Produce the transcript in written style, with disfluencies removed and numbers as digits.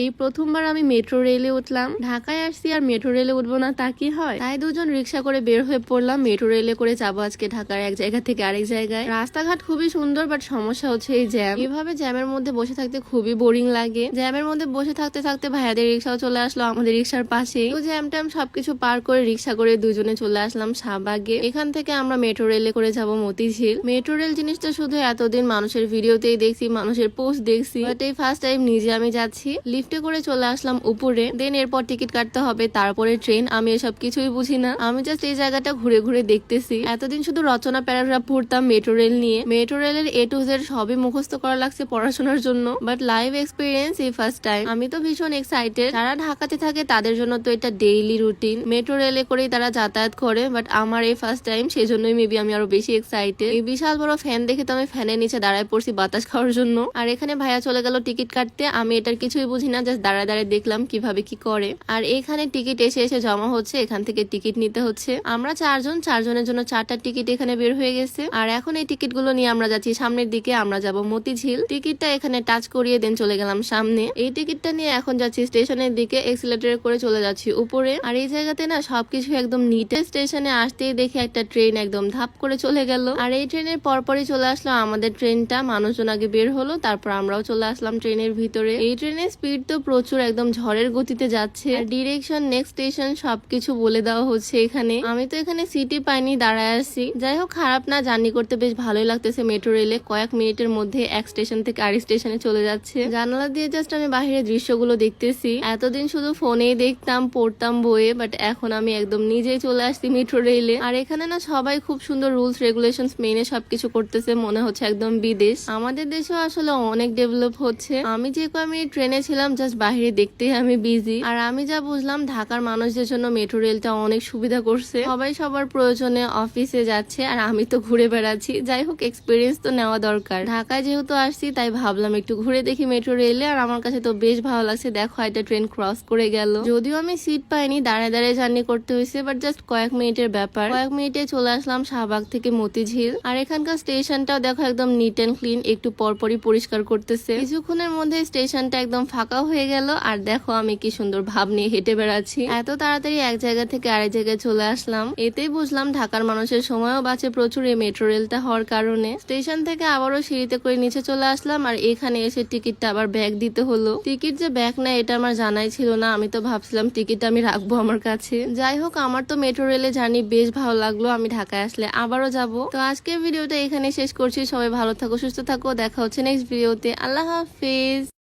এই প্রথমবার আমি মেট্রো রেলে উঠলাম। ঢাকায় আসছি আর মেট্রো রেলে উঠবো না তা কি হয়? তাই দুজন রিক্সা করে বের হয়ে পড়লাম। মেট্রো রেলে করে যাবো আজকে ঢাকার এক জায়গা থেকে আরেক জায়গায়। রাস্তাঘাট খুবই সুন্দর, বাট সমস্যা হচ্ছে এই জ্যাম। এভাবে জ্যামের মধ্যে বসে থাকতে খুবই বোরিং লাগে। জ্যামের মধ্যে বসে থাকতে থাকতে ভাইয়াদের রিক্সাও চলে আসলো আমাদের রিক্সার পাশে। তো জ্যাম ট্যাম সবকিছু পার করে রিক্সা করে দুজনে চলে আসলাম শাহবাগে। এখান থেকে আমরা মেট্রো রেলে করে যাব মতিঝিল। মেট্রো রেল জিনিসটা শুধু এতদিন মানুষের ভিডিওতেই দেখছি, মানুষের পোস্ট দেখছি, বাট এই ফার্স্ট টাইম নিজে আমি যাচ্ছি। লিফটে করে চলে আসলাম উপরে, দেন এরপর টিকিট কাটতে হবে, তারপরে ট্রেন। আমি এসব কিছুই বুঝি না, আমি জাস্ট এই জায়গাটা ঘুরে ঘুরে দেখতেছি। এতদিন শুধু রচনা প্যারাগ্রাফ পড়তাম মেট্রো রেল নিয়ে। মেট্রো রেলের A to Z সবই মুখস্থ করা লাগছে পড়াশোনার জন্য, বাট লাইভ এক্সপিরিয়েন্স এই ফার্স্ট টাইম। আমি তো ভীষণ এক্সাইটেড। যারা ঢাকাতে থাকে তাদের জন্য তো এটা ডেইলি রুটিন, মেট্রো রেলে করেই তারা যাতায়াত করে, বাট আমার এই ফার্স্ট টাইম, সেই জন্যই মেবি আমি আরো বেশি এক্সাইটেড। এই বিশাল বড় ফ্যান দেখে তো আমি ফ্যানের নিচে দাঁড়ায় পড়ছি বাতাস খাওয়ার জন্য। আর এখানে ভাইয়া চলে গেল টিকিট কাটতে। আমি এটার কিছুই বুঝি না, জাস্ট দাঁড়ায় দাঁড়ায় দেখলাম কিভাবে কি করে। আর এখানে টিকিট এসে এসে জমা হচ্ছে, এখান থেকে টিকিট নিতে হচ্ছে। আমরা চারজনের জন্য 4টা টিকিট এখানে বের হয়ে গেছে। আর এখন এই টিকিট গুলো নিয়ে আমরা যাচ্ছি সামনের দিকে, আমরা যাব মতিঝিল। টিকিটটা এখানে টাচ করিয়ে দেন চলে গেলাম সামনে। এই টিকিটটা নিয়ে এখন যাচ্ছি স্টেশনের দিকে, এক্সিলেটরে করে চলে যাচ্ছি উপরে। আর এই জায়গাতে না সবকিছু একদম নিট। স্টেশনে আসতেই দেখে একটা ট্রেন একদম ধাপ করে চলে গেল। আর এই ট্রেনের পরপরই চলে আসলো আমাদের ট্রেনটা। মানুষজন আগে বের হলো, তারপর আমরাও চলে আসলাম ট্রেনের ভিতরে। এই ট্রেনের স্পিড তো প্রচুর, একদম ঝড়ের গতিতে যাচ্ছে। ডিরেকশন, নেক্সট স্টেশন সবকিছু বলে দেওয়া হচ্ছে এখানে। আমি তো এখানে সিটি পাইনি, দাঁড়ায় আসছি। যাই হোক, খারাপ না, জার্নি করতে বেশ ভালোই লাগতেছে। মেট্রো রেলে কয়েক মিনিটের মধ্যে এক স্টেশন থেকে আরেক স্টেশনে চলে যাচ্ছে। জানালা দিয়ে জাস্ট আমি বাহিরের দৃশ্যগুলো দেখতেছি। এতদিন শুধু ফোনেই দেখতাম, পড়তাম বইয়ে, বাট এখন আমি একদম নিজেই চলে আসছি মেট্রো রেলে। আর এখানে না সবাই খুব সুন্দর রুলস রেগুলেশনস মেনে সবকিছু করতেছে, মনে হচ্ছে একদম বিদেশ। আমাদের দেশেও আসলে অনেক ডেভেলপ হচ্ছে। আমি যে কয়েক ট্রেনে ছিলাম জাস্ট বাহিরে দেখতেই আমি বিজি। আর আমি যা বুঝলাম ঢাকার মানুষদের জন্য মেট্রো রেলটা অনেক সুবিধা করছে। সবাই সবার প্রয়োজনে অফিসে যাচ্ছে, আর আমি তো ঘুরে বেড়াচ্ছি। যাই হোক, এক্সপিরিয়েন্স তো নেওয়া দরকার। ঢাকায় যেহেতু আসছি তাই ভাবলাম একটু ঘুরে দেখি মেট্রো রেলে। আর আমার কাছে তো বেশ ভালো লাগছে। দেখো, একটা ট্রেন ক্রস করে গেল। যদিও আমি সিট পাইনি, দাঁড়ায় দাঁড়ায় জার্নি করতে হয়েছে, বাট জাস্ট কয়েক মিনিটের ব্যাপার। কয়েক মিনিটে চলে আসলাম শাহবাগ থেকে মতিঝিল। আর এখানকার স্টেশনটাও দেখো একদম নিট এন্ড ক্লিন, একটু পরপরই পরিষ্কার করতেছে। কিছুক্ষণের মধ্যে স্টেশনটা একদম ফাঁকা হয়ে গেল। আর দেখো আমি কি সুন্দর ভাব নিয়ে হেঁটে বেড়াচ্ছি। এত তাড়াতাড়ি এক জায়গা থেকে আরেক জায়গায় চলে আসলাম। এতেই বুঝলাম ঢাকার মানুষের সময়ও বাঁচে প্রচুর এই মেট্রো রেলটা হওয়ার কারণে। স্টেশন থেকে আবারও সিঁড়িতে করে নিচে চলে আসলাম। আর এখানে এসে টিকিটটা আবার ব্যাগ দিতে হলো। টিকিট যে ব্যাগ নেয় এটা আমার জানাই ছিল না। আমি তো ভাবছিলাম টিকিট আমি রাখবো আমার কাছে। যাই হোক, আমার তো মেট্রো রেলে জার্নি বেশ ভালো লাগলো। আমি ঢাকায় আসলে আবারও যাব। তো আজকের ভিডিওটা এখানে শেষ করছি। সবাই ভালো থাকো, সুস্থ থাকো। দেখা হচ্ছে নেক্সট ভিডিওতে। আল্লাহ হাফিজ।